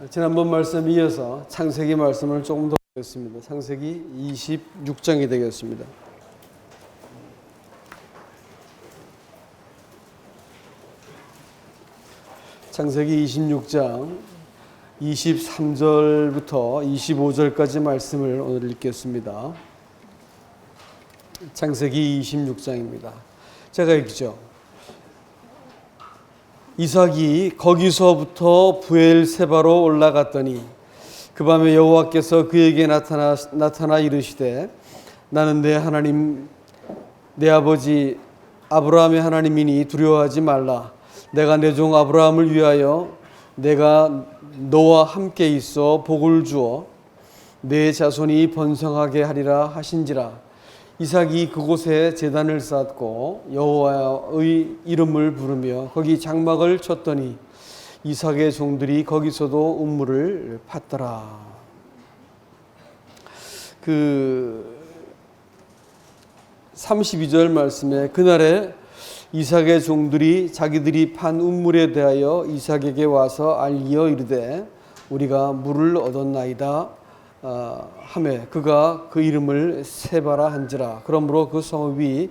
지난번 말씀 이어서 창세기 말씀을 조금 더 보겠습니다. 창세기 26장이 되겠습니다. 창세기 26장 23절부터 25절까지 말씀을 오늘 읽겠습니다. 창세기 26장입니다. 제가 읽죠. 이삭이 거기서부터 브엘세바로 올라갔더니 그 밤에 여호와께서 그에게 나타나 이르시되 나는 내 하나님 내 아버지 아브라함의 하나님이니 두려워하지 말라. 내가 내 종 아브라함을 위하여 내가 너와 함께 있어 복을 주어 내 자손이 번성하게 하리라 하신지라. 이삭이 그곳에 제단을 쌓고 여호와의 이름을 부르며 거기 장막을 쳤더니 이삭의 종들이 거기서도 우물을 팠더라. 32절 말씀에 그날에 이삭의 종들이 자기들이 판 우물에 대하여 이삭에게 와서 알리어 이르되 우리가 물을 얻었나이다 하매 그가 그 이름을 세바라 한지라. 그러므로 그 성읍이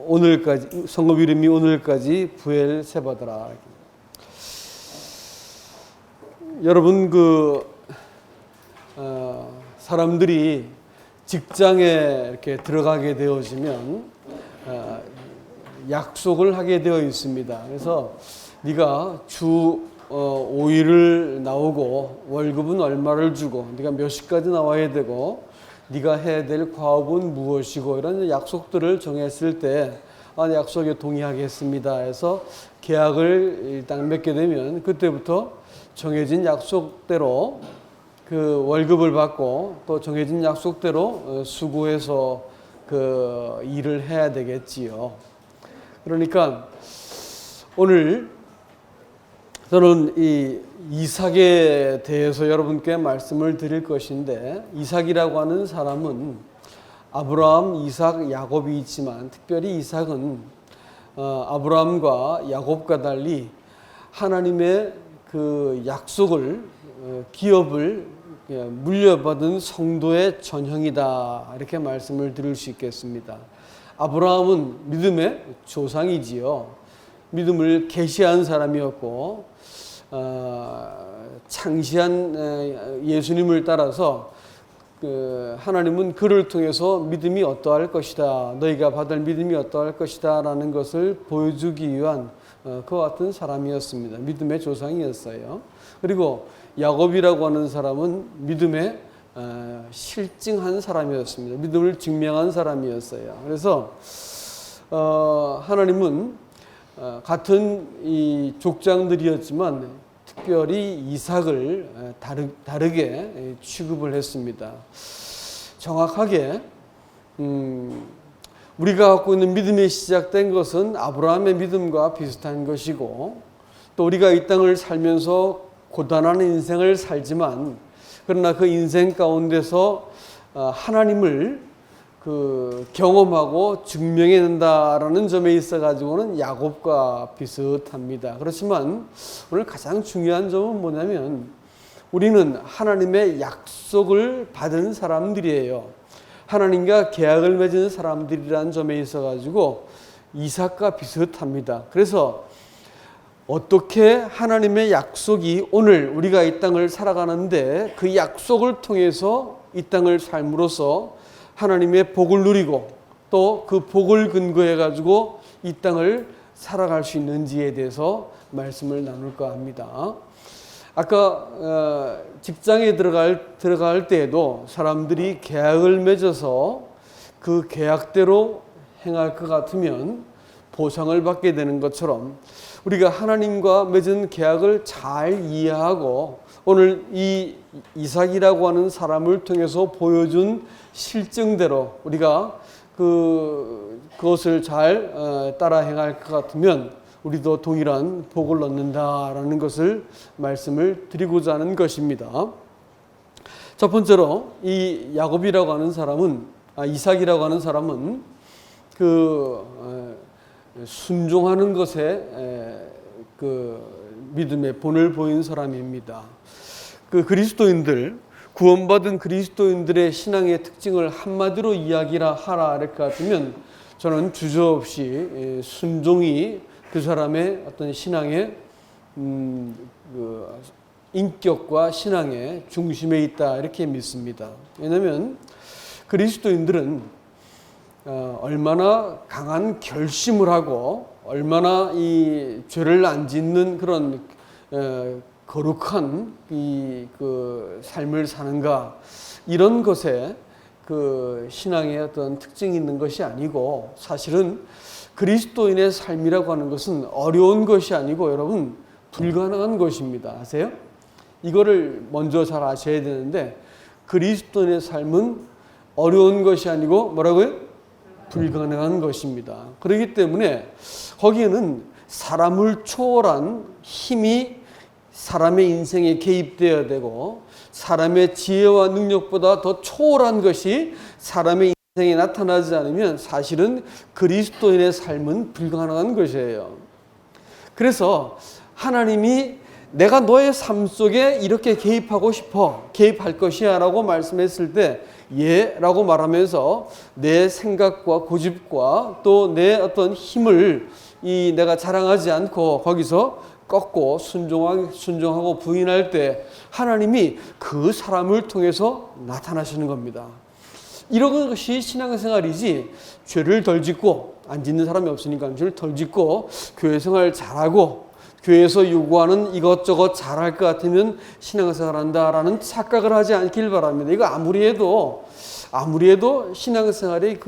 오늘까지 성읍 이름이 오늘까지 브엘세바더라. 여러분 사람들이 직장에 이렇게 들어가게 되어지면 약속을 하게 되어 있습니다. 그래서 네가 주 5일을 나오고 월급은 얼마를 주고 네가 몇 시까지 나와야 되고 네가 해야 될 과업은 무엇이고 이런 약속들을 정했을 때 약속에 동의하겠습니다 해서 계약을 일단 맺게 되면 그때부터 정해진 약속대로 그 월급을 받고 또 정해진 약속대로 수고해서 그 일을 해야 되겠지요. 그러니까 오늘 저는 이 이삭에 대해서 여러분께 말씀을 드릴 것인데, 이삭이라고 하는 사람은 아브라함, 이삭, 야곱이 있지만 특별히 이삭은 아브라함과 야곱과 달리 하나님의 그 약속을 기업을 물려받은 성도의 전형이다, 이렇게 말씀을 드릴 수 있겠습니다. 아브라함은 믿음의 조상이지요. 믿음을 계시한 사람이었고 창시한 예수님을 따라서 하나님은 그를 통해서 믿음이 어떠할 것이다, 너희가 받을 믿음이 어떠할 것이다 라는 것을 보여주기 위한 그와 같은 사람이었습니다. 믿음의 조상이었어요. 그리고 야곱이라고 하는 사람은 믿음의 실증한 사람이었습니다. 믿음을 증명한 사람이었어요. 그래서 하나님은 같은 이 족장들이었지만 특별히 이삭을 다르게 취급을 했습니다. 정확하게 우리가 갖고 있는 믿음이 시작된 것은 아브라함의 믿음과 비슷한 것이고, 또 우리가 이 땅을 살면서 고단한 인생을 살지만 그러나 그 인생 가운데서 하나님을 경험하고 증명해낸다라는 점에 있어 가지고는 야곱과 비슷합니다. 그렇지만 오늘 가장 중요한 점은 뭐냐면 우리는 하나님의 약속을 받은 사람들이에요. 하나님과 계약을 맺은 사람들이라는 점에 있어 가지고 이삭과 비슷합니다. 그래서 어떻게 하나님의 약속이 오늘 우리가 이 땅을 살아가는데 그 약속을 통해서 이 땅을 삶으로써 하나님의 복을 누리고 또 그 복을 근거해 가지고 이 땅을 살아갈 수 있는지에 대해서 말씀을 나눌까 합니다. 아까 직장에 들어갈 때에도 사람들이 계약을 맺어서 그 계약대로 행할 것 같으면 보상을 받게 되는 것처럼 우리가 하나님과 맺은 계약을 잘 이해하고 오늘 이 이삭이라고 하는 사람을 통해서 보여준 실증대로 우리가 그것을 잘 따라 행할 것 같으면 우리도 동일한 복을 얻는다라는 것을 말씀을 드리고자 하는 것입니다. 첫 번째로 이 야곱이라고 하는 사람은 이삭이라고 하는 사람은 순종하는 것에 믿음의 본을 보인 사람입니다. 그 그리스도인들, 구원받은 그리스도인들의 신앙의 특징을 한마디로 이야기라 하라 할 것 같으면 저는 주저없이 순종이 그 사람의 어떤 신앙의 인격과 신앙의 중심에 있다 이렇게 믿습니다. 왜냐하면 그리스도인들은 얼마나 강한 결심을 하고 얼마나 이 죄를 안 짓는 그런 거룩한 그 삶을 사는가, 이런 것에 그 신앙의 어떤 특징이 있는 것이 아니고, 사실은 그리스도인의 삶이라고 하는 것은 어려운 것이 아니고 여러분 불가능한 것입니다. 아세요? 이거를 먼저 잘 아셔야 되는데, 그리스도인의 삶은 어려운 것이 아니고 뭐라고요? 불가능한 것입니다. 그렇기 때문에 거기에는 사람을 초월한 힘이 사람의 인생에 개입되어야 되고, 사람의 지혜와 능력보다 더 초월한 것이 사람의 인생에 나타나지 않으면 사실은 그리스도인의 삶은 불가능한 것이에요. 그래서 하나님이 내가 너의 삶 속에 이렇게 개입하고 싶어, 개입할 것이야 라고 말씀했을 때 예 라고 말하면서 내 생각과 고집과 또 내 어떤 힘을 내가 자랑하지 않고 거기서 꺾고 순종하고 부인할 때 하나님이 그 사람을 통해서 나타나시는 겁니다. 이런 것이 신앙생활이지, 죄를 덜 짓고, 안 짓는 사람이 없으니까 죄를 덜 짓고 교회 생활 잘하고 교회에서 요구하는 이것저것 잘할 것 같으면 신앙생활한다라는 착각을 하지 않길 바랍니다. 이거 아무리 해도 신앙생활의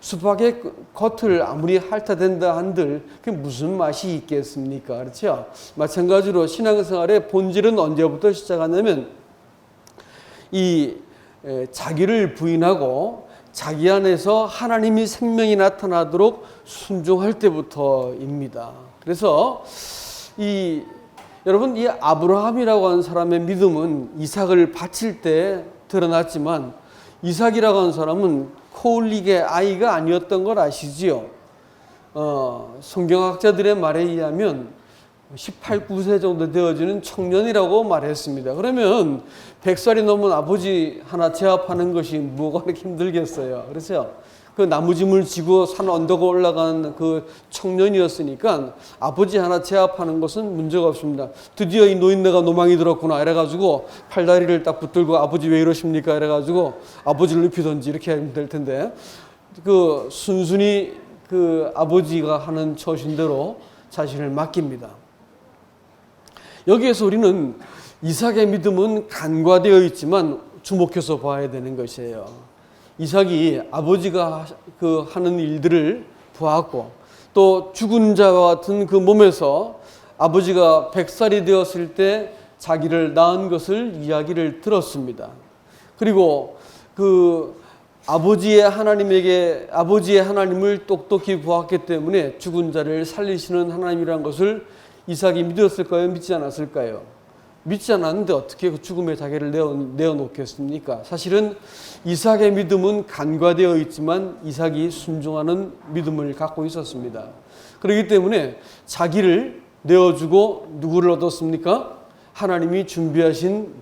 수박의 겉을 아무리 핥아댄다 한들 그게 무슨 맛이 있겠습니까? 그렇죠? 마찬가지로 신앙생활의 본질은 언제부터 시작하냐면 자기를 부인하고 자기 안에서 하나님이 생명이 나타나도록 순종할 때부터입니다. 그래서 여러분, 이 아브라함이라고 하는 사람의 믿음은 이삭을 바칠 때 드러났지만, 이삭이라고 하는 사람은 코울릭의 아이가 아니었던 걸 아시지요? 성경학자들의 말에 의하면 18, 19세 정도 되어지는 청년이라고 말했습니다. 그러면 100살이 넘은 아버지 하나 제압하는 것이 뭐가 그렇게 힘들겠어요? 그렇죠? 그 나무짐을 지고 산 언덕에 올라간 그 청년이었으니까 아버지 하나 제압하는 것은 문제가 없습니다. 드디어 이 노인네가 노망이 들었구나 이래가지고 팔다리를 딱 붙들고 아버지 왜 이러십니까 이래가지고 아버지를 눕히든지 이렇게 하면 될 텐데, 그 순순히 그 아버지가 하는 처신대로 자신을 맡깁니다. 여기에서 우리는 이삭의 믿음은 간과되어 있지만 주목해서 봐야 되는 것이에요. 이삭이 아버지가 하는 일들을 보았고, 또 죽은 자와 같은 그 몸에서 아버지가 100살이 되었을 때 자기를 낳은 것을 이야기를 들었습니다. 그리고 그 아버지의 하나님을 똑똑히 보았기 때문에 죽은 자를 살리시는 하나님이라는 것을 이삭이 믿었을까요? 믿지 않았을까요? 믿지 않았는데 어떻게 그 죽음의 자기를 내어놓겠습니까? 사실은 이삭의 믿음은 간과되어 있지만 이삭이 순종하는 믿음을 갖고 있었습니다. 그렇기 때문에 자기를 내어주고 누구를 얻었습니까? 하나님이 준비하신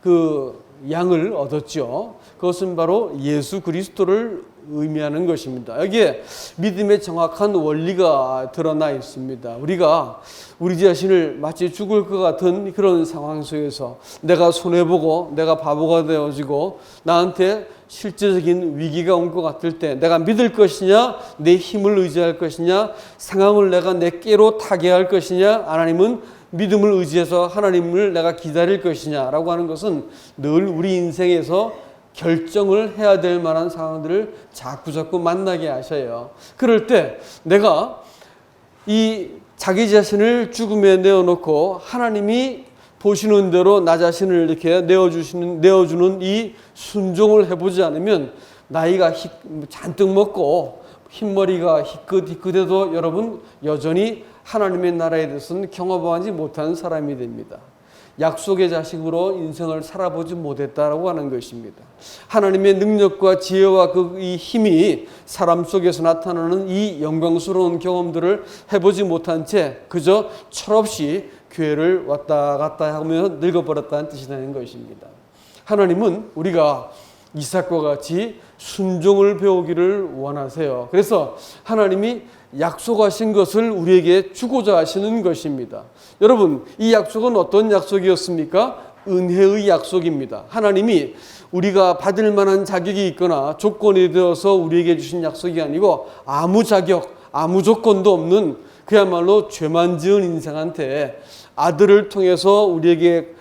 그 양을 얻었죠. 그것은 바로 예수 그리스도를 의미하는 것입니다. 여기에 믿음의 정확한 원리가 드러나 있습니다. 우리가 우리 자신을 마치 죽을 것 같은 그런 상황 속에서 내가 손해보고 내가 바보가 되어지고 나한테 실제적인 위기가 온 것 같을 때 내가 믿을 것이냐, 내 힘을 의지할 것이냐, 상황을 내가 내께로 타개할 것이냐, 하나님은 믿음을 의지해서 하나님을 내가 기다릴 것이냐라고 하는 것은 늘 우리 인생에서 결정을 해야 될 만한 상황들을 자꾸 만나게 하셔요. 그럴 때 내가 자기 자신을 죽음에 내어놓고 하나님이 보시는 대로 나 자신을 이렇게 내어주는 이 순종을 해보지 않으면 나이가 잔뜩 먹고 흰머리가 희끗희끗해도 여러분 여전히 하나님의 나라에 대해서는 경험하지 못한 사람이 됩니다. 약속의 자식으로 인생을 살아보지 못했다라고 하는 것입니다. 하나님의 능력과 지혜와 이 힘이 사람 속에서 나타나는 이 영광스러운 경험들을 해보지 못한 채 그저 철없이 교회를 왔다 갔다 하면 늙어버렸다는 뜻이 되는 것입니다. 하나님은 우리가 이삭과 같이 순종을 배우기를 원하세요. 그래서 하나님이 약속하신 것을 우리에게 주고자 하시는 것입니다. 여러분, 이 약속은 어떤 약속이었습니까? 은혜의 약속입니다. 하나님이 우리가 받을 만한 자격이 있거나 조건이 되어서 우리에게 주신 약속이 아니고 아무 자격, 아무 조건도 없는 그야말로 죄만 지은 인생한테 아들을 통해서 우리에게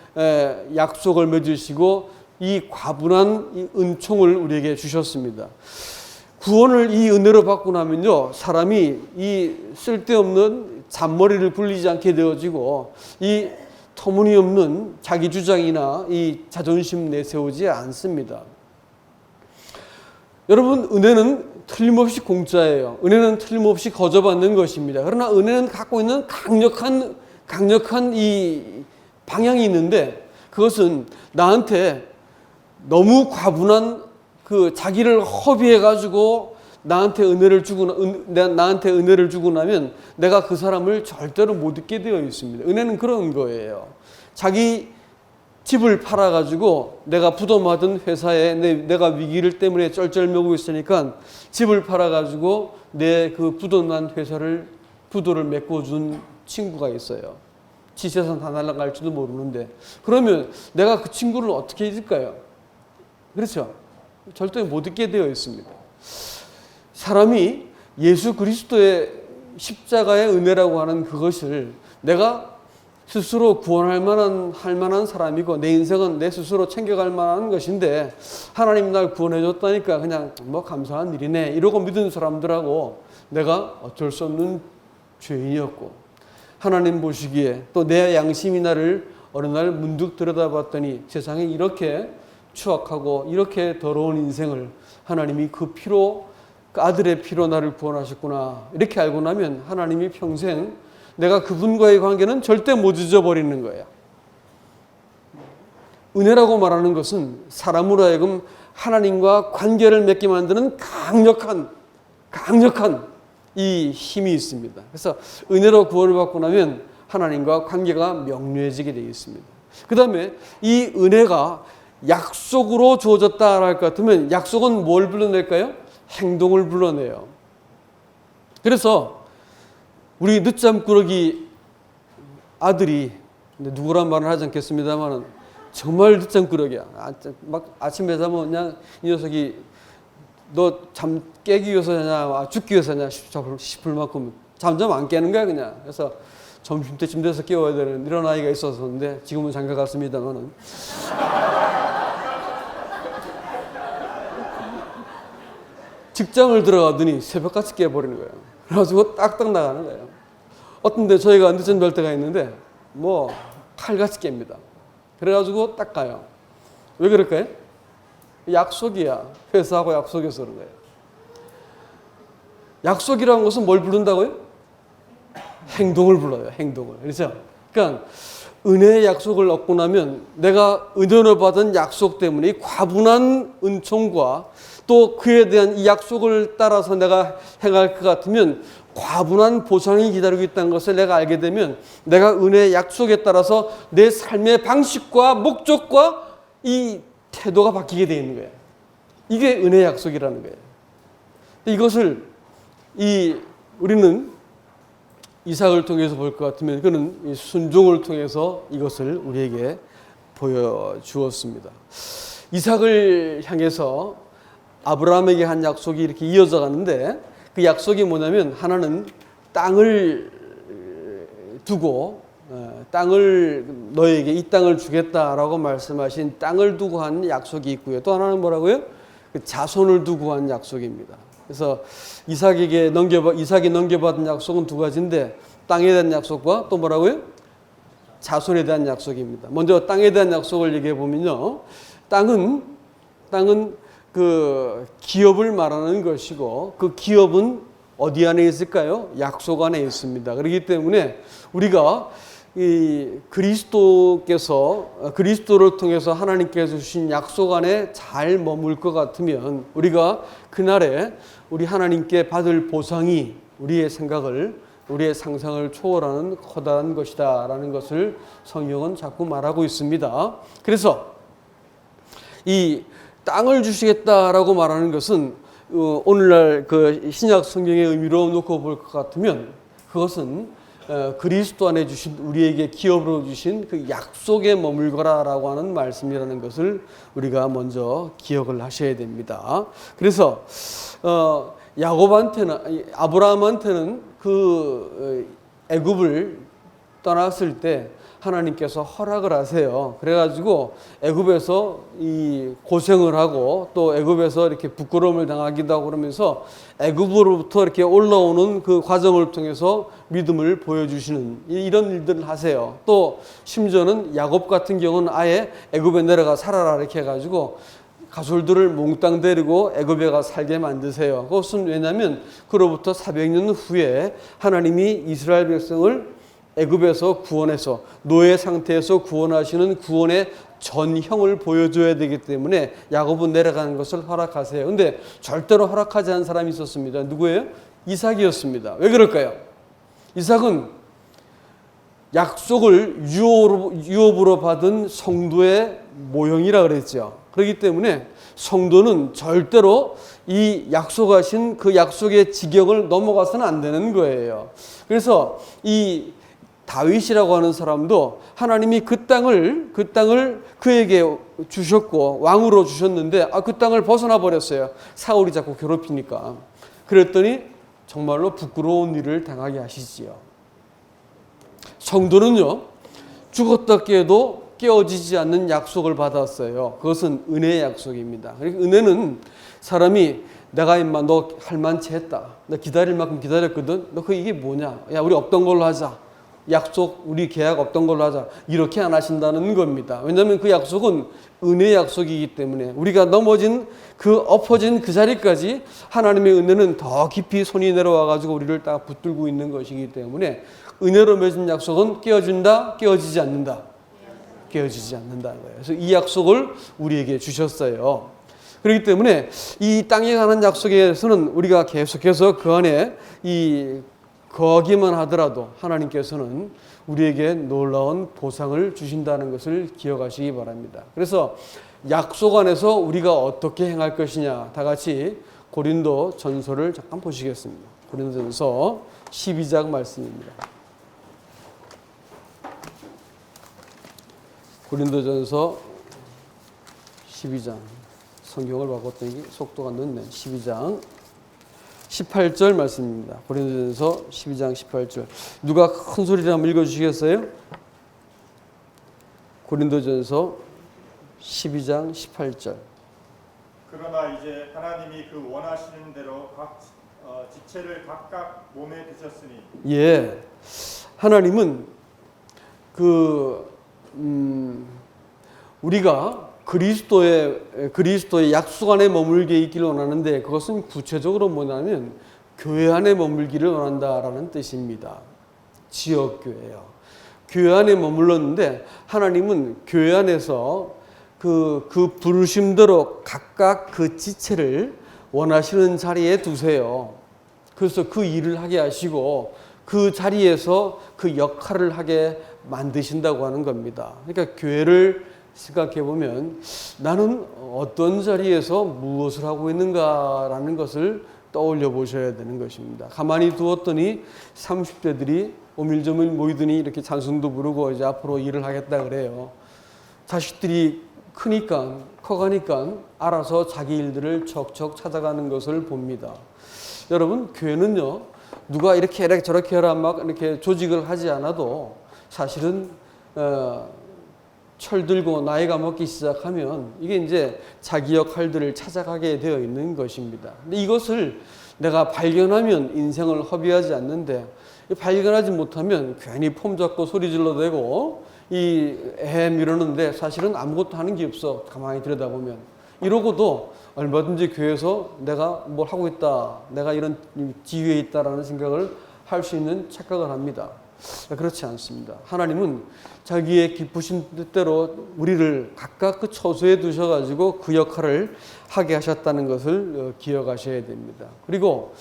약속을 맺으시고 이 과분한 이 은총을 우리에게 주셨습니다. 구원을 이 은혜로 받고 나면요, 사람이 이 쓸데없는 잔머리를 굴리지 않게 되어지고 이 터무니없는 자기 주장이나 이 자존심 내세우지 않습니다. 여러분, 은혜는 틀림없이 공짜예요. 은혜는 틀림없이 거저받는 것입니다. 그러나 은혜는 갖고 있는 강력한 이 방향이 있는데 그것은 나한테 너무 과분한 그 자기를 허비해 가지고 나한테 은혜를 주고 나면 내가 그 사람을 절대로 못 잊게 되어 있습니다. 은혜는 그런 거예요. 자기 집을 팔아 가지고 내가 부도맞은 회사에 내가 위기를 때문에 쩔쩔매고 있으니까 집을 팔아 가지고 내 그 부도난 회사를 부도를 메꿔준 친구가 있어요. 지 재산 다 날아갈지도 모르는데 그러면 내가 그 친구를 어떻게 잊을까요? 그렇죠? 절대 못 잊게 되어 있습니다. 사람이 예수 그리스도의 십자가의 은혜라고 하는 그것을 내가 스스로 구원할 만한 사람이고 내 인생은 내 스스로 챙겨갈 만한 것인데 하나님 날 구원해 줬다니까 그냥 뭐 감사한 일이네 이러고 믿은 사람들하고 내가 어쩔 수 없는 죄인이었고 하나님 보시기에 또 내 양심이 나를 어느 날 문득 들여다봤더니 세상에 이렇게 추악하고 이렇게 더러운 인생을 하나님이 그 피로 그 아들의 피로 나를 구원하셨구나 이렇게 알고 나면 하나님이 평생 내가 그분과의 관계는 절대 못 잊어버리는 거예요. 은혜라고 말하는 것은 사람으로 하여금 하나님과 관계를 맺게 만드는 강력한 이 힘이 있습니다. 그래서 은혜로 구원을 받고 나면 하나님과 관계가 명료해지게 되어 있습니다. 그 다음에 이 은혜가 약속으로 주어졌다 할 것 같으면 약속은 뭘 불러낼까요? 행동을 불러내요. 그래서 우리 늦잠꾸러기 아들이 누구란 말은 하지 않겠습니다만 정말 늦잠꾸러기야. 막 아침에 자면 그냥 이 녀석이 너 잠 깨기 위해서냐 죽기 위해서냐 싶을 만큼 잠 안 깨는 거야 그냥. 그래서 점심때쯤 돼서 깨워야 되는 이런 아이가 있었는데 지금은 장가 갔습니다만은 직장을 들어가더니 새벽같이 깨버리는 거예요. 그래가지고 딱딱 나가는 거예요. 어떤 데 저희가 늦잠 잘 때가 있는데 뭐 칼같이 깹니다. 그래가지고 딱 가요. 왜 그럴까요? 약속이야. 회사하고 약속해서 그런 거예요. 약속이라는 것은 뭘 부른다고요? 행동을 불러요. 행동을. 그렇죠? 그러니까 은혜의 약속을 얻고 나면 내가 은혜로 받은 약속 때문에 과분한 은총과 또 그에 대한 이 약속을 따라서 내가 행할 것 같으면 과분한 보상이 기다리고 있다는 것을 내가 알게 되면 내가 은혜의 약속에 따라서 내 삶의 방식과 목적과 이 태도가 바뀌게 되어 있는 거예요. 이게 은혜의 약속이라는 거예요. 이것을 우리는 이삭을 통해서 볼 것 같으면 그는 이 순종을 통해서 이것을 우리에게 보여주었습니다. 이삭을 향해서 아브라함에게 한 약속이 이렇게 이어져 가는데 그 약속이 뭐냐면 하나는 땅을 두고 너에게 이 땅을 주겠다라고 말씀하신 땅을 두고 한 약속이 있고요. 또 하나는 뭐라고요? 그 자손을 두고 한 약속입니다. 그래서 이삭이 넘겨받은 약속은 두 가지인데 땅에 대한 약속과 또 뭐라고요? 자손에 대한 약속입니다. 먼저 땅에 대한 약속을 얘기해 보면요. 땅은 그 기업을 말하는 것이고 그 기업은 어디 안에 있을까요? 약속 안에 있습니다. 그렇기 때문에 우리가 이 그리스도를 통해서 하나님께서 주신 약속 안에 잘 머물 것 같으면 우리가 그날에 우리 하나님께 받을 보상이 우리의 상상을 초월하는 커다란 것이다라는 것을 성경은 자꾸 말하고 있습니다. 그래서 이 땅을 주시겠다라고 말하는 것은 오늘날 그 신약 성경의 의미로 놓고 볼 것 같으면 그것은 그리스도 안에 주신 우리에게 기업으로 주신 그 약속에 머물거라라고 하는 말씀이라는 것을 우리가 먼저 기억을 하셔야 됩니다. 그래서 아브라함한테는 그 애굽을 떠났을 때 하나님께서 허락을 하세요. 그래가지고 애굽에서 이 고생을 하고 또 애굽에서 이렇게 부끄러움을 당하기도 하고 그러면서 애굽으로부터 이렇게 올라오는 그 과정을 통해서 믿음을 보여주시는 이런 일들을 하세요. 또 심지어는 야곱 같은 경우는 아예 애굽에 내려가 살아라 이렇게 해가지고 가솔들을 몽땅 데리고 애굽에 가 살게 만드세요. 그것은 왜냐하면 그로부터 400년 후에 하나님이 이스라엘 백성을 애굽에서 구원해서 노예 상태에서 구원하시는 구원의 전형을 보여줘야 되기 때문에 야곱은 내려가는 것을 허락하세요. 근데 절대로 허락하지 않은 사람이 있었습니다. 누구예요? 이삭이었습니다. 왜 그럴까요? 이삭은 약속을 유업으로 받은 성도의 모형이라 그랬죠. 그렇기 때문에 성도는 절대로 이 약속하신 그 약속의 지경을 넘어가서는 안 되는 거예요. 그래서 이 다윗이라고 하는 사람도 하나님이 그 땅을 그에게 주셨고 왕으로 주셨는데 그 땅을 벗어나 버렸어요. 사울이 자꾸 괴롭히니까. 그랬더니 정말로 부끄러운 일을 당하게 하시지요. 성도는요, 죽었다 깨도 깨어지지 않는 약속을 받았어요. 그것은 은혜의 약속입니다. 은혜는 사람이 내가 임마 너 할 만치 했다. 너 기다릴 만큼 기다렸거든. 너 이게 뭐냐? 야, 우리 없던 걸로 하자. 약속, 우리 계약 없던 걸로 하자. 이렇게 안 하신다는 겁니다. 왜냐하면 그 약속은 은혜의 약속이기 때문에 우리가 엎어진 그 자리까지 하나님의 은혜는 더 깊이 손이 내려와가지고 우리를 딱 붙들고 있는 것이기 때문에 은혜로 맺은 약속은 깨어진다, 깨어지지 않는다. 깨어지지 않는다는 거예요. 그래서 이 약속을 우리에게 주셨어요. 그렇기 때문에 이 땅에 관한 약속에 대해서는 우리가 계속해서 그 안에 거기만 하더라도 하나님께서는 우리에게 놀라운 보상을 주신다는 것을 기억하시기 바랍니다. 그래서 약속 안에서 우리가 어떻게 행할 것이냐, 다 같이 고린도 전서를 잠깐 보시겠습니다. 고린도 전서 12장 말씀입니다. 고린도 전서 12장. 성경을 바꿨더니 속도가 늦네. 12장 18절 말씀입니다. 고린도전서 12장 18절. 누가 큰 소리로 한번 읽어주시겠어요? 고린도전서 12장 18절. 그러나 이제 하나님이 그 원하시는 대로 각 지체를 각각 몸에 드셨으니. 예, 하나님은 우리가 그리스도의 약속 안에 머물게 있기를 원하는데 그것은 구체적으로 뭐냐면 교회 안에 머물기를 원한다라는 뜻입니다. 지역교회요. 교회 안에 머물렀는데 하나님은 교회 안에서 그 부르심대로 각각 그 지체를 원하시는 자리에 두세요. 그래서 그 일을 하게 하시고 그 자리에서 그 역할을 하게 만드신다고 하는 겁니다. 그러니까 교회를 생각해 보면 나는 어떤 자리에서 무엇을 하고 있는가라는 것을 떠올려 보셔야 되는 것입니다. 가만히 두었더니 30대들이 오밀조밀 모이더니 이렇게 찬송도 부르고 이제 앞으로 일을 하겠다 그래요. 자식들이 커가니까 알아서 자기 일들을 척척 찾아가는 것을 봅니다. 여러분, 교회는요, 누가 이렇게 저렇게 해라 막 이렇게 조직을 하지 않아도 사실은 철들고 나이가 먹기 시작하면 이게 이제 자기 역할들을 찾아가게 되어 있는 것입니다. 근데 이것을 내가 발견하면 인생을 허비하지 않는데 발견하지 못하면 괜히 폼 잡고 소리 질러대고 미루는데 사실은 아무것도 하는 게 없어. 가만히 들여다보면. 이러고도 얼마든지 교회에서 내가 뭘 하고 있다. 내가 이런 지위에 있다라는 생각을 할 수 있는 착각을 합니다. 그렇지 않습니다. 하나님은 자기의 기쁘신 뜻대로 우리를 각각 그 처소에 두셔가지고 그 역할을 하게 하셨다는 것을 기억하셔야 됩니다. 그리고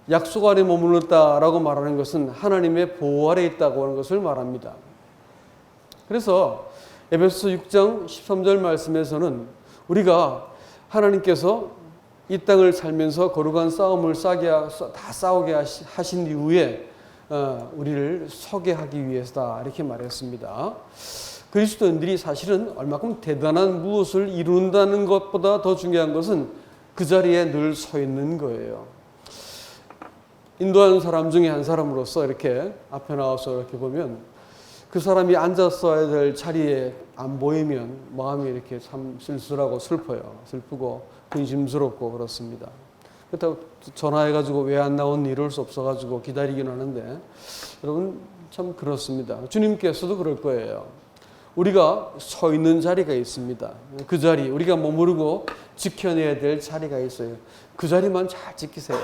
약속 안에 머물렀다라고 말하는 것은 하나님의 보호 아래 있다고 하는 것을 말합니다. 그래서 에베소서 6장 13절 말씀에서는 우리가 하나님께서 이 땅을 살면서 거룩한 싸움을 다 싸우게 하신 이후에 우리를 서게 하기 위해서다 이렇게 말했습니다. 그리스도인들이 사실은 얼마큼 대단한 무엇을 이룬다는 것보다 더 중요한 것은 그 자리에 늘 서 있는 거예요. 인도하는 사람 중에 한 사람으로서 이렇게 앞에 나와서 이렇게 보면 그 사람이 앉았어야 될 자리에 안 보이면 마음이 이렇게 참 쓸쓸하고 슬프고 근심스럽고 그렇습니다. 그렇다고 전화해가지고 왜 안 나오니 이럴 수 없어가지고 기다리긴 하는데 여러분 참 그렇습니다. 주님께서도 그럴 거예요. 우리가 서 있는 자리가 있습니다. 그 자리 우리가 머무르고 지켜내야 될 자리가 있어요. 그 자리만 잘 지키세요.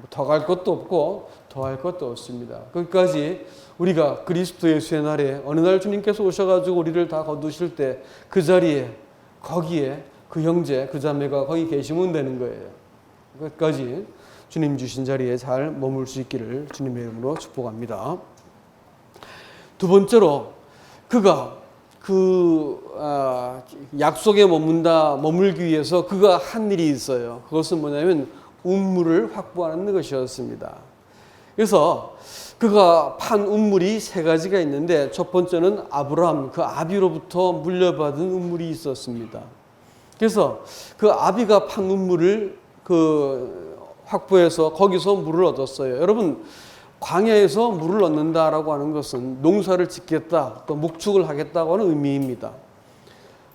더 갈 것도 없고 더 할 것도 없습니다. 거기까지 우리가 그리스도 예수의 날에 어느 날 주님께서 오셔가지고 우리를 다 거두실 때 그 자리에 거기에 그 형제 그 자매가 거기 계시면 되는 거예요. 거기까지 주님 주신 자리에 잘 머물 수 있기를 주님의 이름으로 축복합니다. 두 번째로 그가 약속에 머물기 위해서 그가 한 일이 있어요. 그것은 뭐냐면 우물을 확보하는 것이었습니다. 그래서 그가 판 우물이 세 가지가 있는데 첫 번째는 아브라함, 그 아비로부터 물려받은 우물이 있었습니다. 그래서 그 아비가 판 우물을 확보해서 거기서 물을 얻었어요. 여러분 광야에서 물을 얻는다라고 하는 것은 농사를 짓겠다, 또 목축을 하겠다고 하는 의미입니다.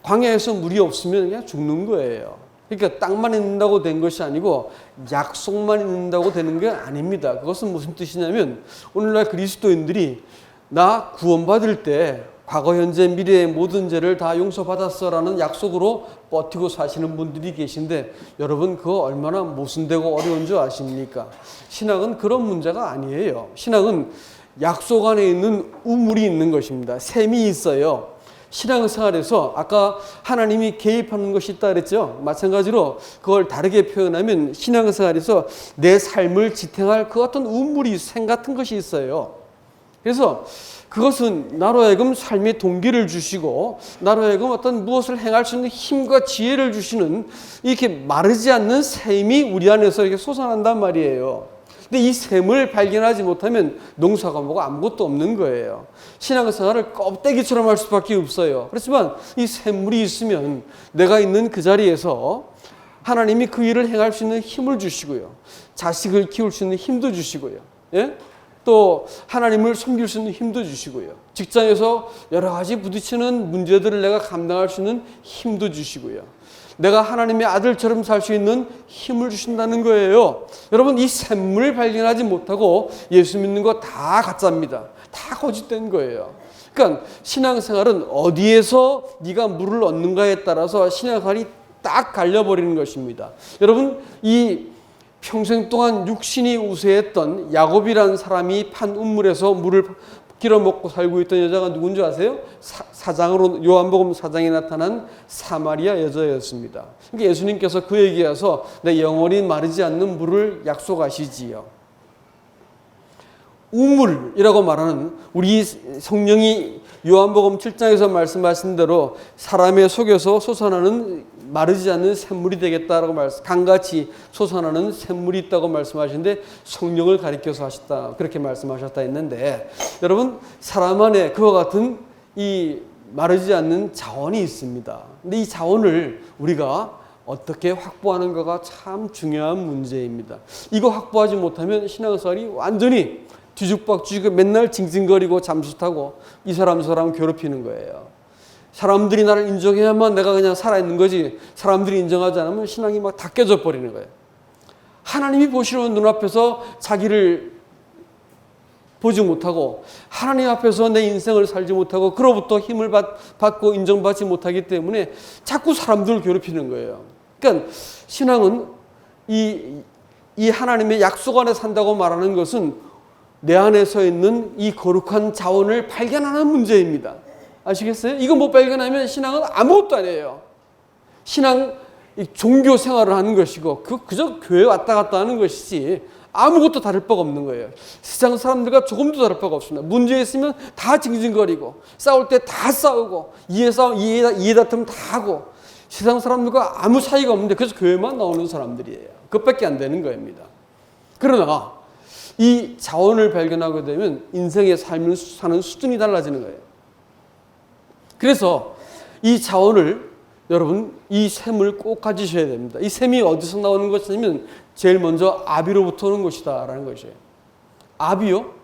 광야에서 물이 없으면 그냥 죽는 거예요. 그러니까 땅만 있는다고 된 것이 아니고 약속만 있는다고 되는 게 아닙니다. 그것은 무슨 뜻이냐면 오늘날 그리스도인들이 나 구원받을 때 과거, 현재, 미래의 모든 죄를 다 용서받았어라는 약속으로 버티고 사시는 분들이 계신데 여러분 그거 얼마나 모순되고 어려운 줄 아십니까? 신앙은 그런 문제가 아니에요. 신앙은 약속 안에 있는 우물이 있는 것입니다. 샘이 있어요. 신앙생활에서 아까 하나님이 개입하는 것이 있다 그랬죠. 마찬가지로 그걸 다르게 표현하면 신앙생활에서 내 삶을 지탱할 그 어떤 우물이 샘 같은 것이 있어요. 그래서 그것은 나로 하여금 삶의 동기를 주시고 나로 하여금 어떤 무엇을 행할 수 있는 힘과 지혜를 주시는 이렇게 마르지 않는 샘이 우리 안에서 이렇게 솟아난단 말이에요. 근데 이 샘을 발견하지 못하면 농사가 뭐고 아무것도 없는 거예요. 신앙생활을 껍데기처럼 할 수밖에 없어요. 그렇지만 이 샘물이 있으면 내가 있는 그 자리에서 하나님이 그 일을 행할 수 있는 힘을 주시고요. 자식을 키울 수 있는 힘도 주시고요. 예? 또 하나님을 섬길 수 있는 힘도 주시고요. 직장에서 여러 가지 부딪히는 문제들을 내가 감당할 수 있는 힘도 주시고요. 내가 하나님의 아들처럼 살 수 있는 힘을 주신다는 거예요. 여러분 이 샘물을 발견하지 못하고 예수 믿는 거 다 가짜입니다. 다 거짓된 거예요. 그러니까 신앙생활은 어디에서 네가 물을 얻는가에 따라서 신앙생활이 딱 갈려버리는 것입니다. 여러분 이 평생 동안 육신이 우세했던 야곱이라는 사람이 판 우물에서 물을 길어먹고 살고 있던 여자가 누군지 아세요? 요한복음 4장에 나타난 사마리아 여자였습니다. 그러니까 예수님께서 그에게 와서 내 영원히 마르지 않는 물을 약속하시지요. 우물이라고 말하는 우리 성령이 요한복음 7장에서 말씀하신 대로 사람의 속에서 솟아나는 마르지 않는 샘물이 되겠다라고 강같이 솟아나는 샘물이 있다고 말씀하시는데 성령을 가리켜서 하셨다 그렇게 말씀하셨다 했는데 여러분 사람 안에 그와 같은 이 마르지 않는 자원이 있습니다. 근데 이 자원을 우리가 어떻게 확보하는가가 참 중요한 문제입니다. 이거 확보하지 못하면 신앙생활이 완전히 뒤죽박죽이고 맨날 징징거리고 잠수 타고 이 사람 저 사람 괴롭히는 거예요. 사람들이 나를 인정해야만 내가 그냥 살아있는 거지 사람들이 인정하지 않으면 신앙이 막 다 깨져 버리는 거예요. 하나님이 보시는 눈앞에서 자기를 보지 못하고 하나님 앞에서 내 인생을 살지 못하고 그로부터 힘을 받고 인정받지 못하기 때문에 자꾸 사람들을 괴롭히는 거예요. 그러니까 신앙은 이 하나님의 약속 안에 산다고 말하는 것은 내 안에 서 있는 이 거룩한 자원을 발견하는 문제입니다. 아시겠어요? 이거 못 발견하면 신앙은 아무것도 아니에요. 신앙, 종교 생활을 하는 것이고 그저 교회 왔다 갔다 하는 것이지 아무것도 다를 바가 없는 거예요. 세상 사람들과 조금도 다를 바가 없습니다. 문제 있으면 다 징징거리고 싸울 때 다 싸우고 이해 다툼 다 하고 세상 사람들과 아무 차이가 없는데 그래서 교회만 나오는 사람들이에요. 그것밖에 안 되는 겁니다. 그러나 이 자원을 발견하게 되면 인생의 삶을 사는 수준이 달라지는 거예요. 그래서 이 자원을 여러분 이 샘을 꼭 가지셔야 됩니다. 이 샘이 어디서 나오는 것이냐면 제일 먼저 아비로부터 오는 것이다 라는 것이에요. 아비요?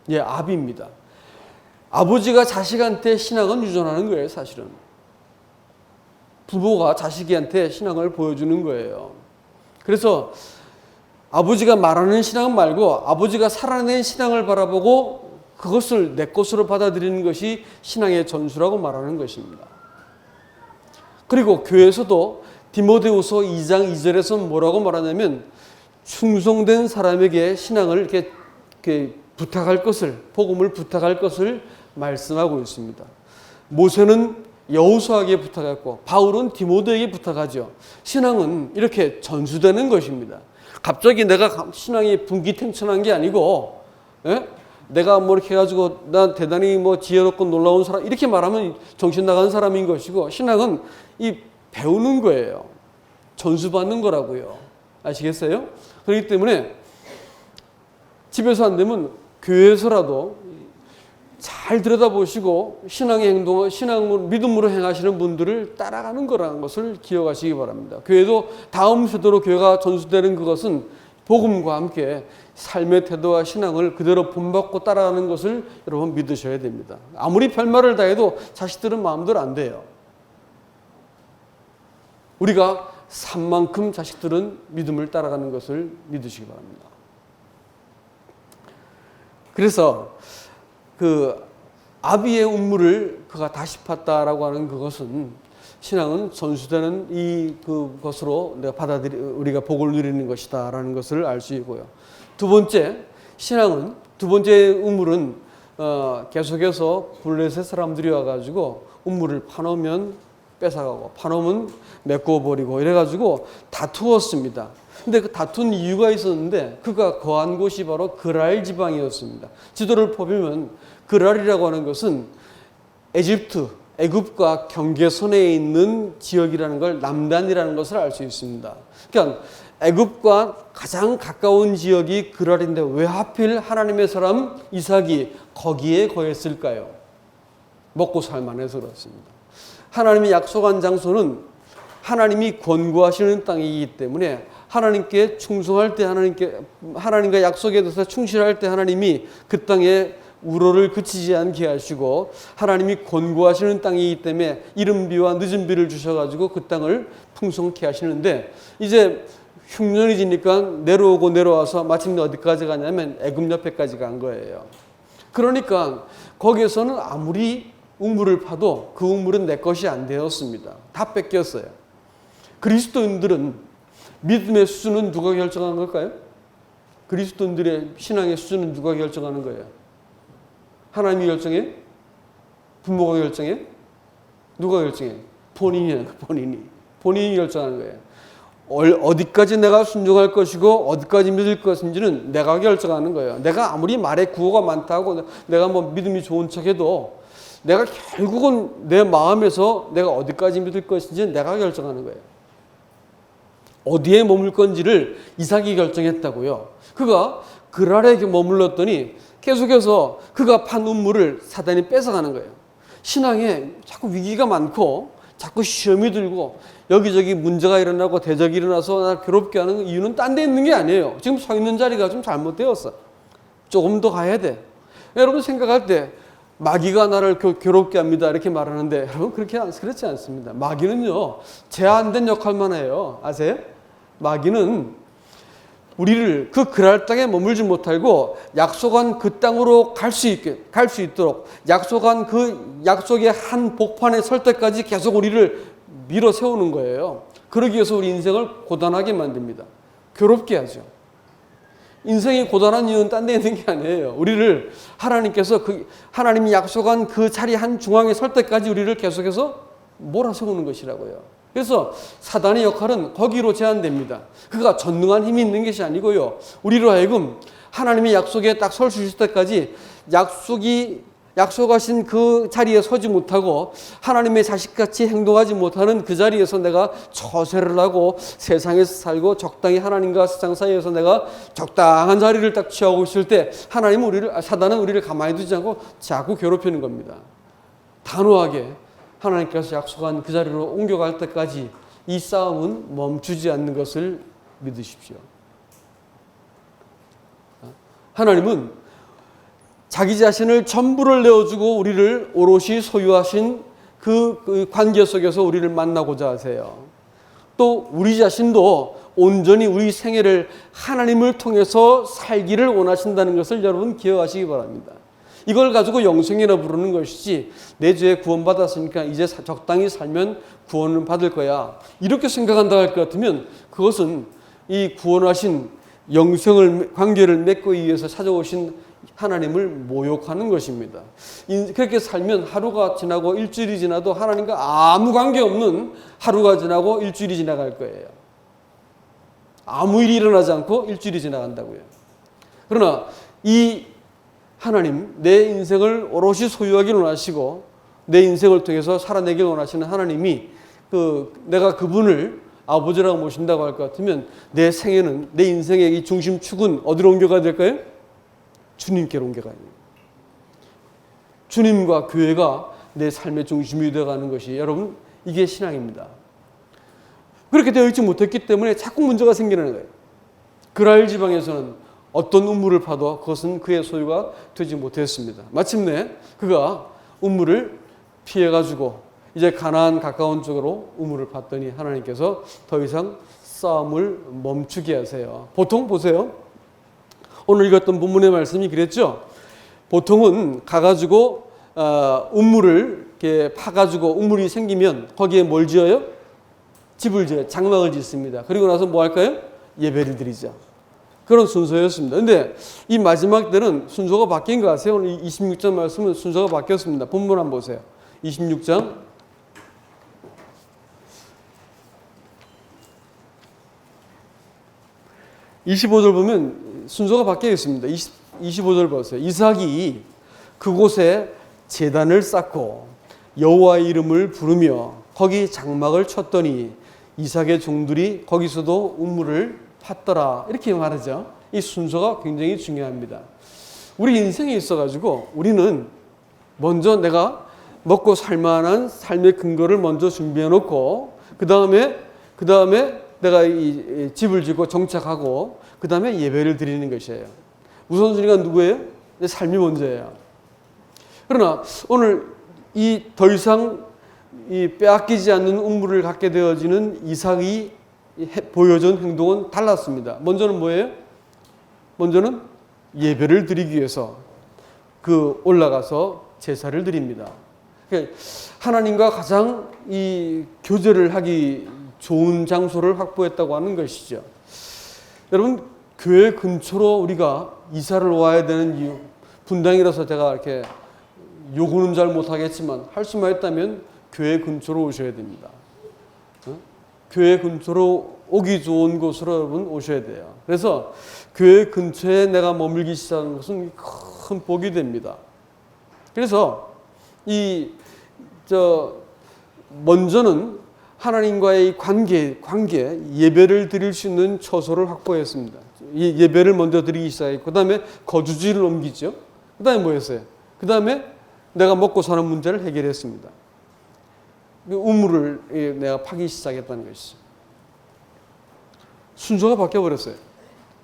예, 아비입니다. 아버지가 자식한테 신앙은 유전하는 거예요. 사실은 부모가 자식한테 신앙을 보여주는 거예요. 그래서 아버지가 말하는 신앙 말고 아버지가 살아낸 신앙을 바라보고 그것을 내 것으로 받아들이는 것이 신앙의 전수라고 말하는 것입니다. 그리고 교회에서도 디모데후서 2장 2절에서 뭐라고 말하냐면 충성된 사람에게 신앙을 이렇게 부탁할 것을, 복음을 부탁할 것을 말씀하고 있습니다. 모세는 여호수아에게 부탁했고 바울은 디모데에게 부탁하죠. 신앙은 이렇게 전수되는 것입니다. 갑자기 내가 신앙이 분기탱천한 게 아니고, 예? 내가 뭐 이렇게 해가지고 난 대단히 뭐 지혜롭고 놀라운 사람 이렇게 말하면 정신 나간 사람인 것이고, 신앙은 이 배우는 거예요. 전수받는 거라고요. 아시겠어요? 그렇기 때문에 집에서 안 되면 교회에서라도 잘 들여다보시고 신앙의 행동을 믿음으로 행하시는 분들을 따라가는 거라는 것을 기억하시기 바랍니다. 교회도 다음 세대로 교회가 전수되는 그것은 복음과 함께 삶의 태도와 신앙을 그대로 본받고 따라가는 것을 여러분 믿으셔야 됩니다. 아무리 별말을 다 해도 자식들은 마음대로 안 돼요. 우리가 산 만큼 자식들은 믿음을 따라가는 것을 믿으시기 바랍니다. 그래서 그 아비의 운물을 그가 다시 팠다라고 하는 그것은 신앙은 전수되는 그것으로 우리가 복을 누리는 것이다라는 것을 알 수 있고요. 두 번째, 신앙은 두 번째 운물은 계속해서 블레셋 사람들이 와가지고 운물을 파놓으면 뺏어가고 파놓으면 메꿔버리고 이래가지고 다투었습니다. 근데 그 다툰 이유가 있었는데 그가 거한 곳이 바로 그랄 지방이었습니다. 지도를 보면 그랄이라고 하는 것은 애굽과 경계선에 있는 지역이라는 걸, 남단이라는 것을 알 수 있습니다. 그러니까 애굽과 가장 가까운 지역이 그랄인데 왜 하필 하나님의 사람 이삭이 거기에 거했을까요? 먹고 살만해서 그렇습니다. 하나님이 약속한 장소는 하나님이 권고하시는 땅이기 때문에 하나님께 충성할 때 하나님과 약속에 대해서 충실할 때 하나님이 그 땅에 우로를 그치지 않게 하시고 하나님이 권고하시는 땅이기 때문에 이른 비와 늦은 비를 주셔가지고 그 땅을 풍성케 하시는데 이제 흉년이 지니까 내려와서 마침내 어디까지 가냐면 애굽 옆에까지 간 거예요. 그러니까 거기에서는 아무리 우물을 파도 그 우물은 내 것이 안 되었습니다. 다 뺏겼어요. 그리스도인들은 믿음의 수준은 누가 결정한 걸까요? 그리스도인들의 신앙의 수준은 누가 결정하는 거예요? 하나님이 결정해? 부모가 결정해? 누가 결정해? 본인이 결정하는 거예요. 어디까지 내가 순종할 것이고 어디까지 믿을 것인지는 내가 결정하는 거예요. 내가 아무리 말에 구호가 많다고 내가 뭐 믿음이 좋은 척해도 내가 결국은 내 마음에서 내가 어디까지 믿을 것인지는 내가 결정하는 거예요. 어디에 머물 건지를 이삭이 결정했다고요. 그가 그랄에 머물렀더니 계속해서 그가 판 우물을 사단이 뺏어가는 거예요. 신앙에 자꾸 위기가 많고 자꾸 시험이 들고 여기저기 문제가 일어나고 대적이 일어나서 나 괴롭게 하는 이유는 딴 데 있는 게 아니에요. 지금 서 있는 자리가 좀 잘못되었어. 조금 더 가야 돼. 여러분 생각할 때 마귀가 나를 괴롭게 합니다 이렇게 말하는데 여러분 그렇지 않습니다. 마귀는요 제한된 역할만 해요. 아세요? 마귀는 우리를 그 그랄 땅에 머물지 못하고 약속한 그 땅으로 갈 수 있도록 약속한 그 약속의 한 복판에 설 때까지 계속 우리를 밀어 세우는 거예요. 그러기 위해서 우리 인생을 고단하게 만듭니다. 괴롭게 하죠. 인생이 고단한 이유는 딴 데 있는 게 아니에요. 우리를 하나님께서 하나님이 약속한 그 자리 한 중앙에 설 때까지 우리를 계속해서 몰아세우는 것이라고요. 그래서 사단의 역할은 거기로 제한됩니다. 그가 전능한 힘이 있는 것이 아니고요. 우리로 하여금 하나님의 약속에 딱 설 수 있을 때까지 약속하신 그 자리에 서지 못하고 하나님의 자식같이 행동하지 못하는 그 자리에서 내가 처세를 하고 세상에서 살고 적당히 하나님과 세상 사이에서 내가 적당한 자리를 딱 취하고 있을 때 사단은 우리를 가만히 두지 않고 자꾸 괴롭히는 겁니다. 단호하게 하나님께서 약속한 그 자리로 옮겨갈 때까지 이 싸움은 멈추지 않는 것을 믿으십시오. 하나님은 자기 자신을 전부를 내어주고 우리를 오롯이 소유하신 그 관계 속에서 우리를 만나고자 하세요. 또 우리 자신도 온전히 우리 생애를 하나님을 통해서 살기를 원하신다는 것을 여러분 기억하시기 바랍니다. 이걸 가지고 영생이라 부르는 것이지 내 죄에 구원받았으니까 이제 적당히 살면 구원을 받을 거야. 이렇게 생각한다 할 것 같으면 그것은 이 구원하신 영생을 관계를 맺기 위해서 찾아오신 하나님을 모욕하는 것입니다. 그렇게 살면 하루가 지나고 일주일이 지나도 하나님과 아무 관계없는 하루가 지나고 일주일이 지나갈 거예요. 아무 일이 일어나지 않고 일주일이 지나간다고요. 그러나 이 하나님, 내 인생을 오롯이 소유하기를 원하시고 내 인생을 통해서 살아내기를 원하시는 하나님이 내가 그분을 아버지라고 모신다고 할 것 같으면 내 생애는, 내 인생의 이 중심축은 어디로 옮겨가야 될까요? 주님께로 옮겨가야 됩니다. 주님과 교회가 내 삶의 중심이 되어가는 것이 여러분 이게 신앙입니다. 그렇게 되어 있지 못했기 때문에 자꾸 문제가 생기는 거예요. 그라일 지방에서는 어떤 우물을 파도 그것은 그의 소유가 되지 못했습니다. 마침내 그가 우물을 피해가지고 이제 가나안 가까운 쪽으로 우물을 팠더니 하나님께서 더 이상 싸움을 멈추게 하세요. 보통 보세요. 오늘 읽었던 본문의 말씀이 그랬죠. 보통은 가가지고 우물을 이렇게 파가지고 우물이 생기면 거기에 뭘 지어요? 집을 지어요. 장막을 짓습니다. 그리고 나서 뭐 할까요? 예배를 드리죠. 그런 순서였습니다. 근데 이 마지막 때는 순서가 바뀐 거 아세요? 오늘 26장 말씀은 순서가 바뀌었습니다. 본문 한번 보세요. 26장 25절 보면 순서가 바뀌어 있습니다. 25절 보세요. 이삭이 그곳에 제단을 쌓고 여호와의 이름을 부르며 거기 장막을 쳤더니 이삭의 종들이 거기서도 우물을 팠더라. 이렇게 말하죠. 이 순서가 굉장히 중요합니다. 우리 인생에 있어가지고 우리는 먼저 내가 먹고 살만한 삶의 근거를 먼저 준비해 놓고 그 다음에 내가 이 집을 짓고 정착하고 그 다음에 예배를 드리는 것이에요. 우선순위가 누구예요? 내 삶이 먼저예요. 그러나 오늘 이 더 이상 이 빼앗기지 않는 우물을 갖게 되어지는 이삭이 보여준 행동은 달랐습니다. 먼저는 뭐예요? 먼저는 예배를 드리기 위해서 올라가서 제사를 드립니다. 그러니까 하나님과 가장 이 교제를 하기 좋은 장소를 확보했다고 하는 것이죠. 여러분, 교회 근처로 우리가 이사를 와야 되는 이유, 분당이라서 제가 이렇게 요구는 잘 못하겠지만 할 수만 있다면 교회 근처로 오셔야 됩니다. 교회 근처로 오기 좋은 곳으로 여러분 오셔야 돼요. 그래서 교회 근처에 내가 머물기 시작하는 것은 큰 복이 됩니다. 그래서 먼저는 하나님과의 관계, 예배를 드릴 수 있는 처소를 확보했습니다. 이 예배를 먼저 드리기 시작했고, 그 다음에 거주지를 옮기죠. 그 다음에 뭐였어요? 그 다음에 내가 먹고 사는 문제를 해결했습니다. 우물을 내가 파기 시작했다는 것이죠. 순서가 바뀌어버렸어요.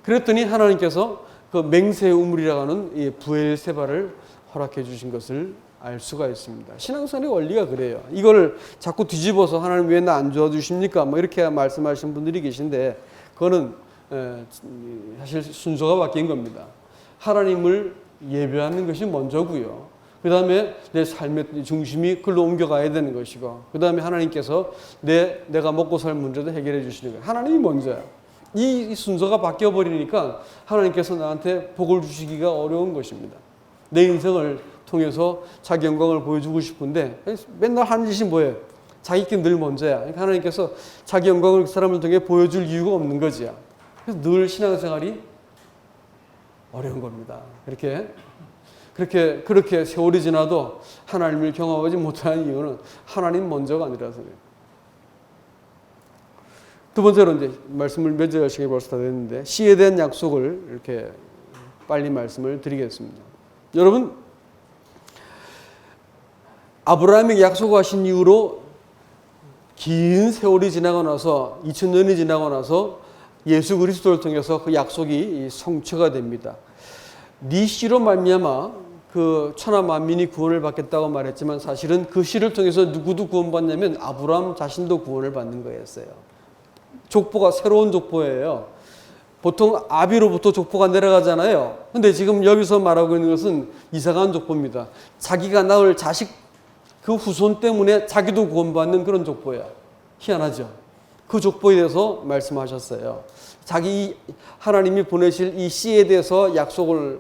그랬더니 하나님께서 그 맹세의 우물이라고 하는 이 부엘세바를 허락해 주신 것을 알 수가 있습니다. 신앙생활의 원리가 그래요. 이걸 자꾸 뒤집어서 하나님 왜 나 안 도와주십니까? 뭐 이렇게 말씀하시는 분들이 계신데 그거는 사실 순서가 바뀐 겁니다. 하나님을 예배하는 것이 먼저고요. 그 다음에 내 삶의 중심이 그걸로 옮겨가야 되는 것이고 그 다음에 하나님께서 내가 먹고 살 문제도 해결해 주시는 거예요. 하나님이 먼저야. 이 순서가 바뀌어 버리니까 하나님께서 나한테 복을 주시기가 어려운 것입니다. 내 인생을 통해서 자기 영광을 보여주고 싶은데 맨날 하는 짓이 뭐예요? 자기끼리 늘 먼저야. 그러니까 하나님께서 자기 영광을 그 사람을 통해 보여줄 이유가 없는 거지. 그래서 늘 신앙생활이 어려운 겁니다. 그렇게 세월이 지나도 하나님을 경험하지 못하는 이유는 하나님 먼저가 아니라서 그래요. 두 번째로 이제 말씀을 맺어야 시간이 벌써 다 됐는데 씨에 대한 약속을 이렇게 빨리 말씀을 드리겠습니다. 여러분, 아브라함에게 약속하신 이후로 긴 세월이 지나고 나서 2000년이 지나고 나서 예수 그리스도를 통해서 그 약속이 성취가 됩니다. 네 씨로 말미암아 그 천하 만민이 구원을 받겠다고 말했지만 사실은 그 씨를 통해서 누구도 구원받냐면 아브라함 자신도 구원을 받는 거였어요. 족보가 새로운 족보예요. 보통 아비로부터 족보가 내려가잖아요. 근데 지금 여기서 말하고 있는 것은 이상한 족보입니다. 자기가 낳을 자식 그 후손 때문에 자기도 구원받는 그런 족보야. 희한하죠. 그 족보에 대해서 말씀하셨어요. 자기 하나님이 보내실 이 씨에 대해서 약속을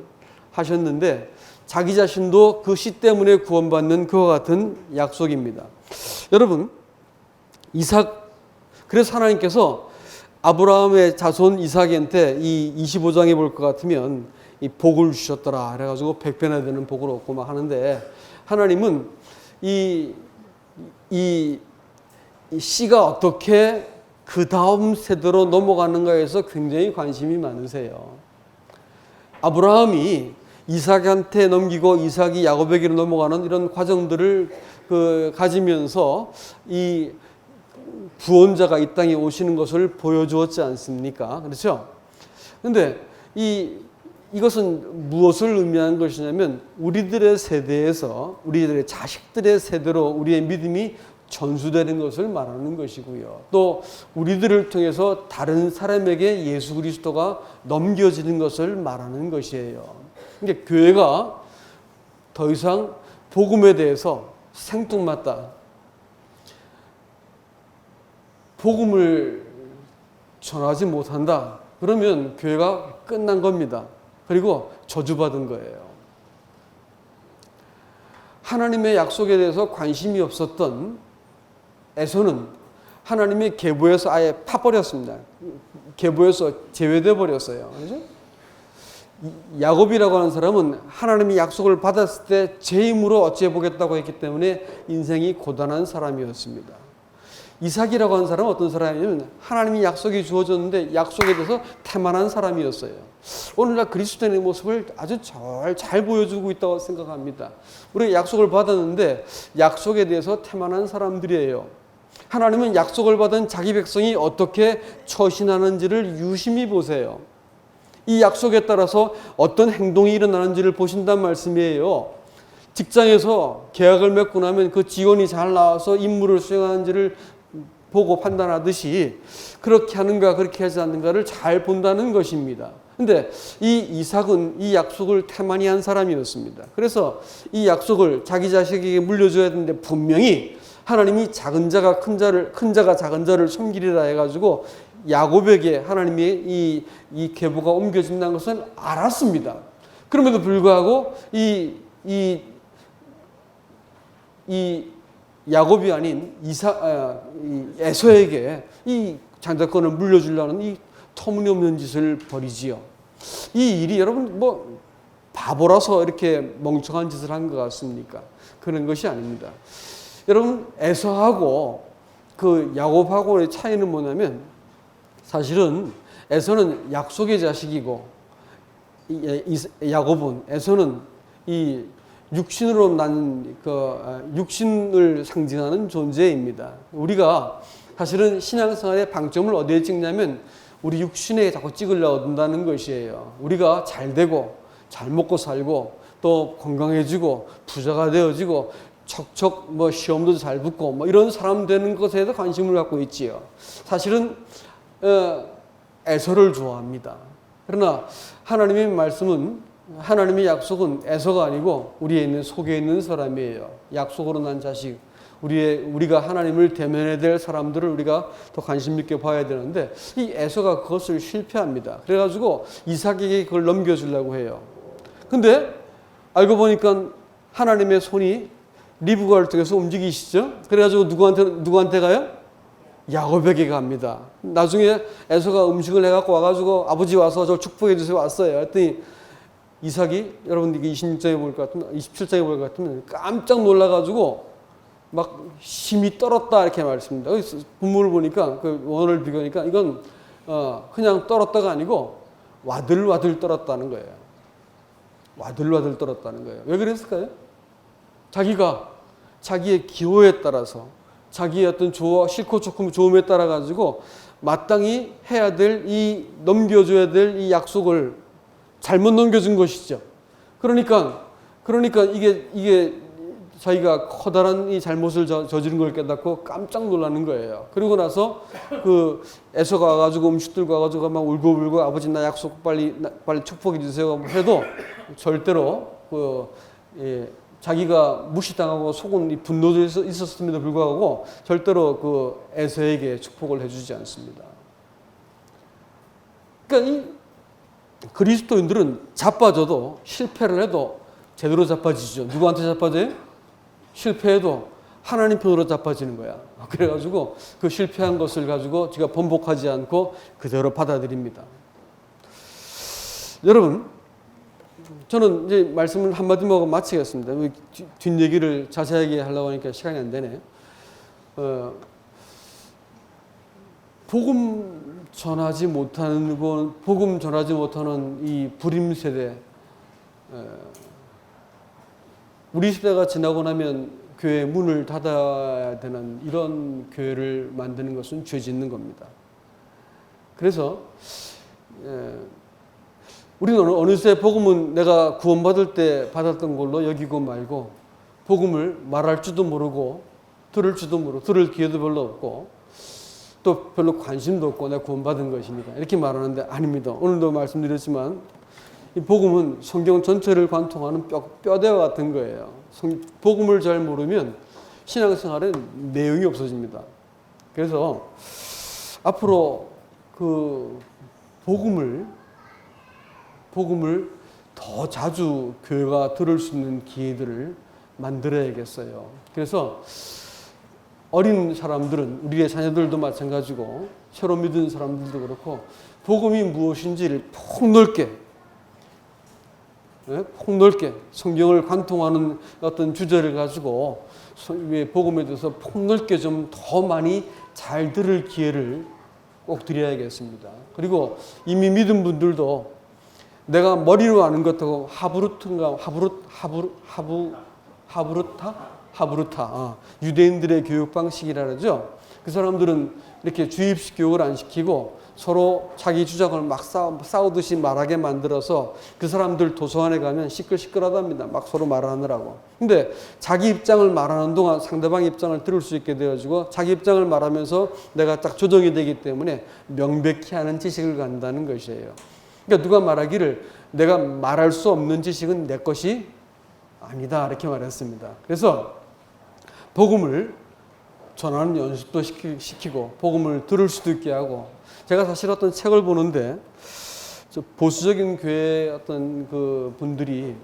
하셨는데 자기 자신도 그 씨 때문에 구원받는 그와 같은 약속입니다. 여러분, 그래서 하나님께서 아브라함의 자손 이삭한테 이 25장에 볼 것 같으면 이 복을 주셨더라. 그래가지고 100배나 되는 복을 얻고 막 하는데 하나님은 이 씨가 어떻게 그 다음 세대로 넘어가는가에서 굉장히 관심이 많으세요. 아브라함이 이삭한테 넘기고 이삭이 야곱에게로 넘어가는 이런 과정들을 가지면서 이 구원자가 이 땅에 오시는 것을 보여주었지 않습니까? 그렇죠? 근데 이것은 무엇을 의미하는 것이냐면 우리들의 세대에서 우리들의 자식들의 세대로 우리의 믿음이 전수되는 것을 말하는 것이고요. 또 우리들을 통해서 다른 사람에게 예수 그리스도가 넘겨지는 것을 말하는 것이에요. 그러니까 교회가 더 이상 복음에 대해서 생뚱맞다. 복음을 전하지 못한다. 그러면 교회가 끝난 겁니다. 그리고 저주받은 거예요. 하나님의 약속에 대해서 관심이 없었던 에서는 하나님의 계보에서 아예 파버렸습니다. 계보에서 제외돼 버렸어요. 그렇죠? 야곱이라고 하는 사람은 하나님의 약속을 받았을 때 제 힘으로 어찌해 보겠다고 했기 때문에 인생이 고단한 사람이었습니다. 이삭이라고 하는 사람은 어떤 사람이냐면 하나님이 약속이 주어졌는데 약속에 대해서 태만한 사람이었어요. 오늘날 그리스도인의 모습을 아주 잘 보여주고 있다고 생각합니다. 우리가 약속을 받았는데 약속에 대해서 태만한 사람들이에요. 하나님은 약속을 받은 자기 백성이 어떻게 처신하는지를 유심히 보세요. 이 약속에 따라서 어떤 행동이 일어나는지를 보신단 말씀이에요. 직장에서 계약을 맺고 나면 그 직원이 잘 나와서 임무를 수행하는지를 보고 판단하듯이 그렇게 하는가 그렇게 하지 않는가를 잘 본다는 것입니다. 근데 이 이삭은 이 약속을 태만히 한 사람이었습니다. 그래서 이 약속을 자기 자식에게 물려줘야 되는데 분명히 하나님이 작은 자가 큰 자가 작은 자를 섬기리라 해가지고 야곱에게 하나님의 이 계보가 옮겨진다는 것은 알았습니다. 그럼에도 불구하고 이 야곱이 아닌 에서에게 이 장자권을 물려주려는 이 터무니없는 짓을 벌이지요. 이 일이 여러분 바보라서 이렇게 멍청한 짓을 한 것 같습니까? 그런 것이 아닙니다. 여러분 에서하고 그 야곱하고의 차이는 뭐냐면 사실은 에서는 약속의 자식이고 야곱은 에서는 이 육신으로 난 육신을 상징하는 존재입니다. 우리가 사실은 신앙생활의 방점을 어디에 찍냐면 우리 육신에 자꾸 찍으려고 든다는 것이에요. 우리가 잘 되고 잘 먹고 살고 또 건강해지고 부자가 되어지고 척척 시험도 잘 붙고 이런 사람 되는 것에도 관심을 갖고 있지요. 사실은 에서를 좋아합니다. 그러나 하나님의 말씀은 하나님의 약속은 에서가 아니고 우리에 있는 속에 있는 사람이에요. 약속으로 난 자식, 우리가 하나님을 대면해야 될 사람들을 우리가 더 관심 있게 봐야 되는데 이 에서가 그것을 실패합니다. 그래가지고 이삭에게 그걸 넘겨주려고 해요. 근데 알고 보니까 하나님의 손이 리브가를 통해서 움직이시죠. 그래가지고 누구한테 가요? 야곱에게 갑니다. 나중에 에서가 음식을 해갖고 와가지고 아버지 와서 저 축복해 주세요 왔어요. 그랬더니 이삭이 여러분 이게 26장에 볼 것 같으면 27장에 볼 것 같으면 깜짝 놀라가지고 막 힘이 떨었다 이렇게 말했습니다. 본문을 보니까 그 원어를 비교하니까 이건 그냥 떨었다가 아니고 와들와들 떨었다는 거예요. 와들와들 떨었다는 거예요. 왜 그랬을까요? 자기가 자기의 기호에 따라서 자기의 어떤 싫고 좋고 좋음에 따라 가지고 마땅히 해야 될 넘겨줘야 될 이 약속을 잘못 넘겨준 것이죠. 그러니까 이게 자기가 커다란 이 잘못을 저지른 걸 깨닫고 깜짝 놀라는 거예요. 그리고 나서 그 에서가 와가지고 음식 들고 와가지고 막 울고 아버지 나 약속 빨리 축복해 주세요 해도 절대로 자기가 무시당하고 속은 이 분노도 있었음에도 불구하고 절대로 그 에서에게 축복을 해주지 않습니다. 그러니까 이 그리스도인들은 자빠져도 실패를 해도 제대로 자빠지죠. 누구한테 자빠져요? 실패해도 하나님 편으로 자빠지는 거야. 그래가지고 그 실패한 것을 가지고 제가 번복하지 않고 그대로 받아들입니다. 여러분, 저는 이제 말씀을 한마디만 하고 마치겠습니다. 뒷얘기를 자세하게 하려고 하니까 시간이 안 되네. 복음 전하지 못하는 이 불임 세대, 우리 시대가 지나고 나면 교회 문을 닫아야 되는 이런 교회를 만드는 것은 죄 짓는 겁니다. 그래서 우리는 어느새 복음은 내가 구원받을 때 받았던 걸로 여기고 말고 복음을 말할 줄도 모르고 들을 기회도 별로 없고 또 별로 관심도 없고 내가 구원받은 것이니까 이렇게 말하는데 아닙니다. 오늘도 말씀드렸지만 이 복음은 성경 전체를 관통하는 뼈대와 같은 거예요. 복음을 잘 모르면 신앙생활엔 내용이 없어집니다. 그래서 앞으로 그 복음을 더 자주 교회가 들을 수 있는 기회들을 만들어야겠어요. 그래서 어린 사람들은 우리의 자녀들도 마찬가지고 새로 믿은 사람들도 그렇고 복음이 무엇인지를 폭넓게 성경을 관통하는 어떤 주제를 가지고 복음에 대해서 폭넓게 좀 더 많이 잘 들을 기회를 꼭 드려야겠습니다. 그리고 이미 믿은 분들도 내가 머리로 아는 것하고 하브루타 유대인들의 교육 방식이라 그러죠. 그 사람들은 이렇게 주입식 교육을 안 시키고 서로 자기 주장을 막 싸우듯이 말하게 만들어서 그 사람들 도서관에 가면 시끌시끌하답니다. 막 서로 말하느라고. 근데 자기 입장을 말하는 동안 상대방 입장을 들을 수 있게 되어지고 자기 입장을 말하면서 내가 딱 조정이 되기 때문에 명백히 하는 지식을 갖는다는 것이에요. 그러니까 누가 말하기를 내가 말할 수 없는 지식은 내 것이 아니다 이렇게 말했습니다. 그래서 복음을 전하는 연습도 시키고 복음을 들을 수도 있게 하고 제가 사실 어떤 책을 보는데 보수적인 교회 어떤 그 분들이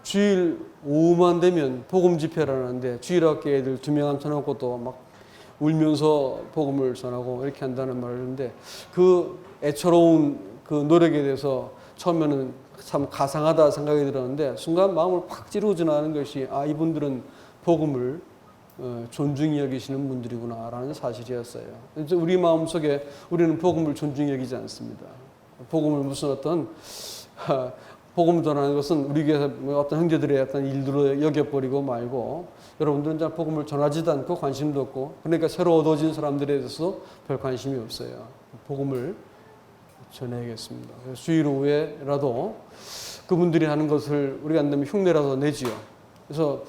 주일 오후만 되면 복음 집회를 하는데 주일학교 애들 2명 앉혀놓고 또 막 울면서 복음을 전하고 이렇게 한다는 말을 하는데 그 애처로운 그 노력에 대해서 처음에는 참 가상하다 생각이 들었는데 순간 마음을 팍 찌르고 지나가는 것이 이분들은 복음을 존중히 여기시는 분들이구나라는 사실이었어요. 우리 마음속에 우리는 복음을 존중히 여기지 않습니다. 복음을 무슨 어떤 복음 전하는 것은 우리 교회 어떤 형제들의 어떤 일들로 여겨버리고 말고 여러분들은 잘 복음을 전하지도 않고 관심도 없고 그러니까 새로 얻어진 사람들에 대해서 별 관심이 없어요. 복음을 전해야겠습니다. 주일 오후에라도 그분들이 하는 것을 우리가 안 되면 흉내라도 내지요. 그래서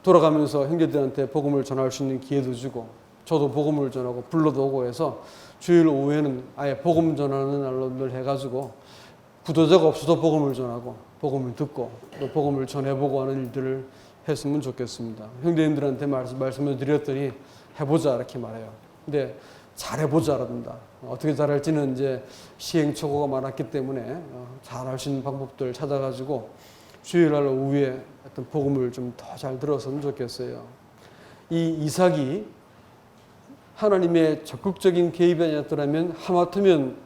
돌아가면서 형제들한테 복음을 전할 수 있는 기회도 주고 저도 복음을 전하고 불러도 오고 해서 주일 오후에는 아예 복음 전하는 날로 늘 해가지고 부도자가 없어도 복음을 전하고 복음을 듣고 또 복음을 전해보고 하는 일들을 했으면 좋겠습니다. 형제님들한테 말씀을 드렸더니 해보자 이렇게 말해요. 근데 잘해보자랍니다. 어떻게 잘할지는 이제 시행착오가 많았기 때문에 잘할 수 있는 방법들 찾아가지고 주일날 오후에 어떤 복음을 좀 더 잘 들었으면 좋겠어요. 이 이삭이 하나님의 적극적인 개입이 아니었더라면 하마터면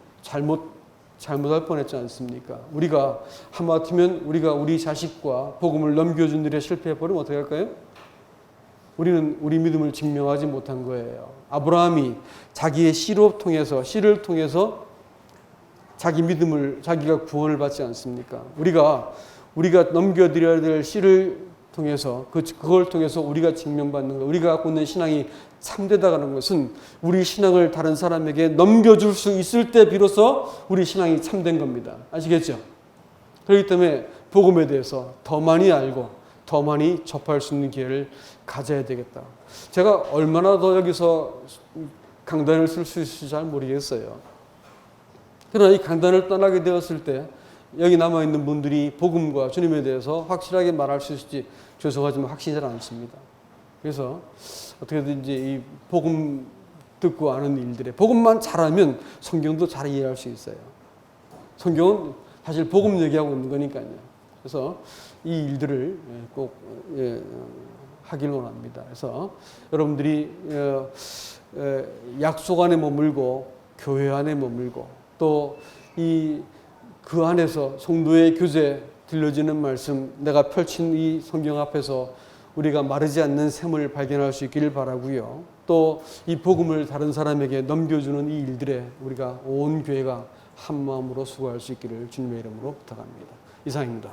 잘못할 뻔했지 않습니까? 우리가 하마터면 우리가 우리 자식과 복음을 넘겨준 일에 실패해버리면 어떻게 할까요? 우리는 우리 믿음을 증명하지 못한 거예요. 아브라함이 자기의 씨를 통해서 자기 믿음을, 자기가 구원을 받지 않습니까? 우리가 넘겨드려야 될 씨를 통해서, 그걸 통해서 우리가 증명받는 것, 우리가 갖고 있는 신앙이 참되다는 것은 우리 신앙을 다른 사람에게 넘겨줄 수 있을 때 비로소 우리 신앙이 참된 겁니다. 아시겠죠? 그렇기 때문에 복음에 대해서 더 많이 알고 더 많이 접할 수 있는 기회를 가져야 되겠다. 제가 얼마나 더 여기서 강단을 쓸 수 있을지 잘 모르겠어요. 그러나 이 강단을 떠나게 되었을 때 여기 남아있는 분들이 복음과 주님에 대해서 확실하게 말할 수 있을지 죄송하지만 확신이 잘 않습니다. 그래서 어떻게든지 이 복음 듣고 아는 일들에 복음만 잘하면 성경도 잘 이해할 수 있어요. 성경은 사실 복음 얘기하고 있는 거니까요. 그래서 이 일들을 꼭 하길 원합니다. 그래서 여러분들이 약속 안에 머물고 교회 안에 머물고 또 그 안에서 성도의 교제 들려지는 말씀, 내가 펼친 이 성경 앞에서 우리가 마르지 않는 샘을 발견할 수 있기를 바라고요. 또 이 복음을 다른 사람에게 넘겨주는 이 일들에 우리가 온 교회가 한 마음으로 수고할 수 있기를 주님의 이름으로 부탁합니다. 이상입니다.